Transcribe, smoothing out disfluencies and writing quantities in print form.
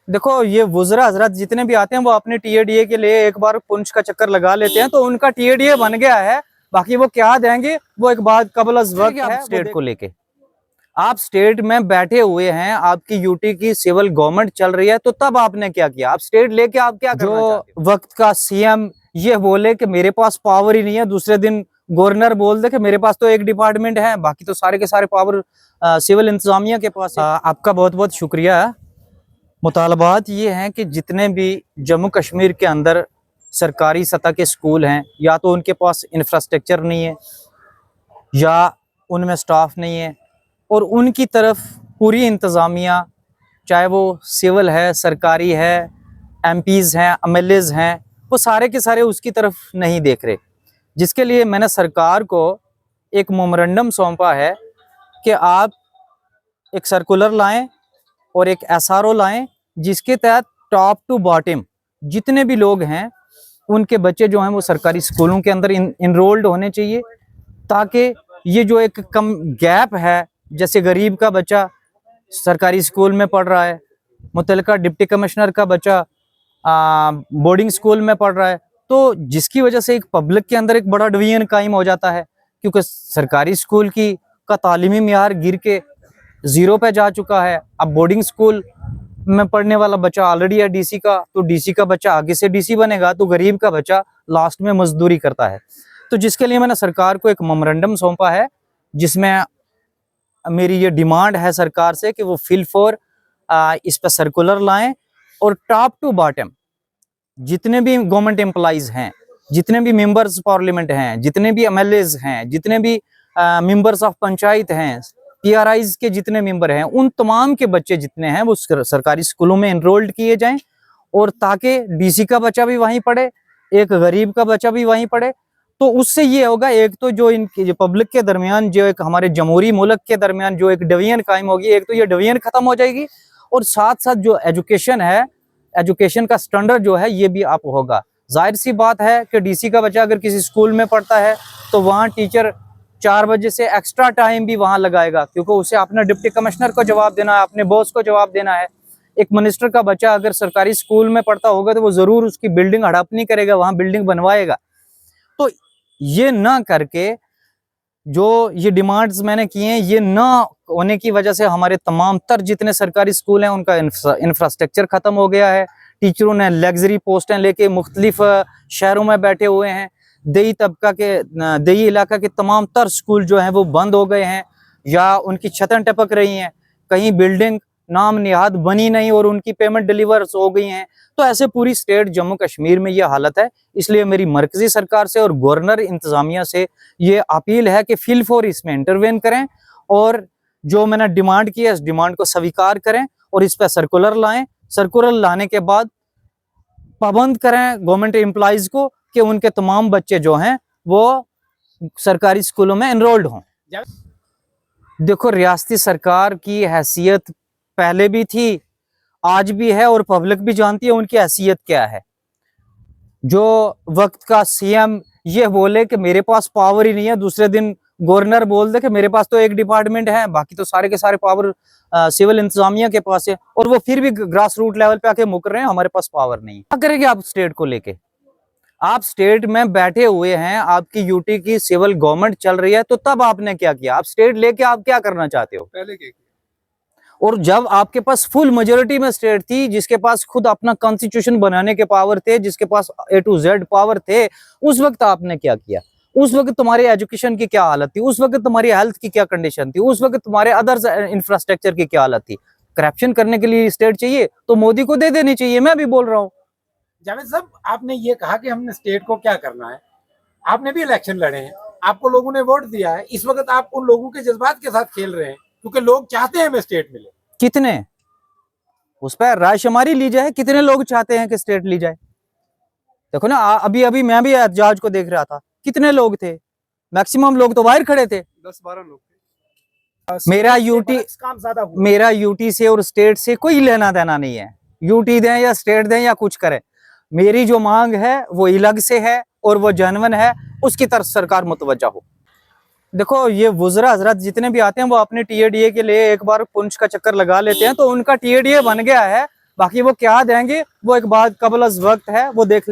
देखो ये वुज़रा हजरत जितने भी आते हैं वो अपने टीएडीए के लिए एक बार पुंछ का चक्कर लगा लेते हैं, तो उनका टीएडीए बन गया है। बाकी वो क्या देंगे वो एक बात कबल अज़ वक्त है। स्टेट को लेके आप स्टेट में बैठे हुए हैं, आपकी यूटी की सिविल गवर्नमेंट चल रही है, तो तब आपने क्या किया? आप स्टेट लेके आप क्या करना चाहते हो? वक्त का सीएम ये बोले कि मेरे पास पावर ही नहीं है, दूसरे दिन गवर्नर बोल दे कि मेरे पास तो एक डिपार्टमेंट है, बाकी तो सारे के सारे पावर सिविल इंतजामिया के पास है। आपका बहुत बहुत शुक्रिया। मुतालबात ये हैं कि जितने भी जम्मू कश्मीर के अंदर सरकारी सतह के स्कूल हैं, या तो उनके पास इंफ्रास्ट्रक्चर नहीं है या उनमें स्टाफ नहीं है, और उनकी तरफ पूरी इंतज़ामिया, चाहे वो सिविल है, सरकारी है, एमपीज़ हैं, एमएलएज़ हैं, वो सारे के सारे उसकी तरफ नहीं देख रहे। जिसके लिए मैंने सरकार को एक मेमोरेंडम सौंपा है कि आप एक सर्कुलर लाएं और एक एसआरओ लाएं, जिसके तहत टॉप टू बॉटम जितने भी लोग हैं उनके बच्चे जो हैं वो सरकारी स्कूलों के अंदर इनरोल्ड होने चाहिए, ताकि ये जो एक कम गैप है, जैसे गरीब का बच्चा सरकारी स्कूल में पढ़ रहा है, मुतल्लिका डिप्टी कमिश्नर का बच्चा बोर्डिंग स्कूल में पढ़ रहा है, तो जिसकी वजह से एक पब्लिक के अंदर एक बड़ा डिवीजन कायम हो जाता है, क्योंकि सरकारी स्कूल की का तालीमी मियार गिर के जीरो पे जा चुका है। अब बोर्डिंग स्कूल में पढ़ने वाला बच्चा ऑलरेडी है डीसी का, तो डीसी का बच्चा आगे से डीसी बनेगा, तो गरीब का बच्चा लास्ट में मजदूरी करता है। तो जिसके लिए मैंने सरकार को एक मेमोरेंडम सौंपा है, जिसमें मेरी ये डिमांड है सरकार से कि वो फिल फॉर इस पर सर्कुलर लाएं, और टॉप टू बॉटम जितने भी गवर्नमेंट एम्प्लॉइज हैं, जितने भी मेंबर्स पार्लियामेंट हैं, जितने भी एमएलएज हैं, जितने भी मेंबर्स ऑफ पंचायत हैं, पीआरआईज के जितने मेंबर हैं, उन तमाम के बच्चे जितने हैं वो सरकारी स्कूलों में एनरोल्ड किए जाएं, और ताकि डीसी का बच्चा भी वहीं पढ़े, एक गरीब का बच्चा भी वहीं पढ़े। तो उससे ये होगा, एक तो जो इनकी जो पब्लिक के दरमियान, जो एक हमारे जमहूरी मुल्क के दरमियान जो एक डिवीजन कायम होगी, एक तो ये डिवीजन खत्म हो जाएगी, और साथ साथ जो एजुकेशन है, एजुकेशन का स्टैंडर्ड जो है ये भी अप होगा। जाहिर सी बात है कि डीसी का बच्चा अगर किसी स्कूल में पढ़ता है तो वहाँ टीचर 4 बजे से एक्स्ट्रा टाइम भी वहाँ लगाएगा, क्योंकि उसे अपने डिप्टी कमिश्नर को जवाब देना है, अपने बॉस को जवाब देना है। एक मिनिस्टर का बच्चा अगर सरकारी स्कूल में पढ़ता होगा तो वो जरूर उसकी बिल्डिंग हड़प नहीं करेगा, वहाँ बिल्डिंग बनवाएगा। तो ये ना करके जो ये डिमांड्स मैंने किए हैं, ये ना होने की वजह से हमारे तमाम तर जितने सरकारी स्कूल हैं उनका इंफ्रास्ट्रक्चर खत्म हो गया है। टीचरों ने लग्जरी पोस्टें लेके मुख्तलिफ शहरों में बैठे हुए हैं। देही तबका के, देही इलाका के तमाम तर स्कूल जो हैं वो बंद हो गए हैं, या उनकी छतें टपक रही हैं, कहीं बिल्डिंग नाम निहाद बनी नहीं और उनकी पेमेंट डिलीवर हो गई हैं। तो ऐसे पूरी स्टेट जम्मू कश्मीर में ये हालत है। इसलिए मेरी मरकजी सरकार से और गवर्नर इंतजामिया से ये अपील है कि फिल फॉर इसमें इंटरवेन करें, और जो मैंने डिमांड की है इस डिमांड को स्वीकार करें, और इस पर सर्कुलर लाएं। सर्कुलर लाने के बाद पाबंद करें गवर्नमेंट एम्प्लॉइज को कि उनके तमाम बच्चे जो हैं वो सरकारी स्कूलों में एनरोल्ड हों। देखो, रियासती सरकार की हैसियत पहले भी थी, आज भी है, और पब्लिक भी जानती है उनकी हैसियत क्या है। जो वक्त का सीएम ये बोले कि मेरे पास पावर ही नहीं है, दूसरे दिन गवर्नर बोल दे कि मेरे पास तो एक डिपार्टमेंट है, बाकी तो सारे के सारे पावर सिविल इंतजामिया के पास है, और वो फिर भी ग्रास रूट लेवल पे आके मुकर रहे हैं हमारे पास पावर नहीं है। क्या करेंगे आप स्टेट को लेके? आप स्टेट में बैठे हुए हैं, आपकी यूटी की सिविल गवर्नमेंट चल रही है, तो तब आपने क्या किया? आप स्टेट लेके आप क्या करना चाहते हो? पहले क्या किया? और जब आपके पास फुल मेजोरिटी में स्टेट थी, जिसके पास खुद अपना कॉन्स्टिट्यूशन बनाने के पावर थे, जिसके पास A to Z पावर थे, उस वक्त आपने क्या किया? उस वक्त तुम्हारी एजुकेशन की क्या हालत थी? उस वक्त तुम्हारी हेल्थ की क्या कंडीशन थी? उस वक्त तुम्हारे अदर्स इंफ्रास्ट्रक्चर की क्या हालत थी? करप्शन करने के लिए स्टेट चाहिए तो मोदी को दे देनी चाहिए। मैं भी बोल रहा हूँ। जावेद साहब, आपने ये कहा कि हमने स्टेट को क्या करना है, आपने भी इलेक्शन लड़े हैं, आपको लोगों ने वोट दिया है, इस वक्त आप उन लोगों के जज्बात के साथ खेल रहे हैं, क्योंकि लोग चाहते हैं हमें स्टेट मिले। कितने, उस पर रायशुमारी ली जाए, कितने लोग चाहते हैं कि स्टेट ली जाए? देखो ना, अभी अभी मैं भी एहतजाज को देख रहा था, कितने लोग थे? मैक्सिमम लोग तो बाहर खड़े थे, 10-12 लोग थे। मेरा यूटी से और स्टेट से कोई लेना देना नहीं है। यूटी दें या स्टेट दें या कुछ करें, मेरी जो मांग है वो अलग से है और वो जेन्युइन है, उसकी तरफ सरकार मुतवज्जा हो। देखो, ये वुज़रा हजरत जितने भी आते हैं वो अपने टीएडीए के लिए एक बार पुंछ का चक्कर लगा लेते हैं, तो उनका टीएडीए बन गया है। बाकी वो क्या देंगे वो एक बात कबल अज़ वक्त है, वो देख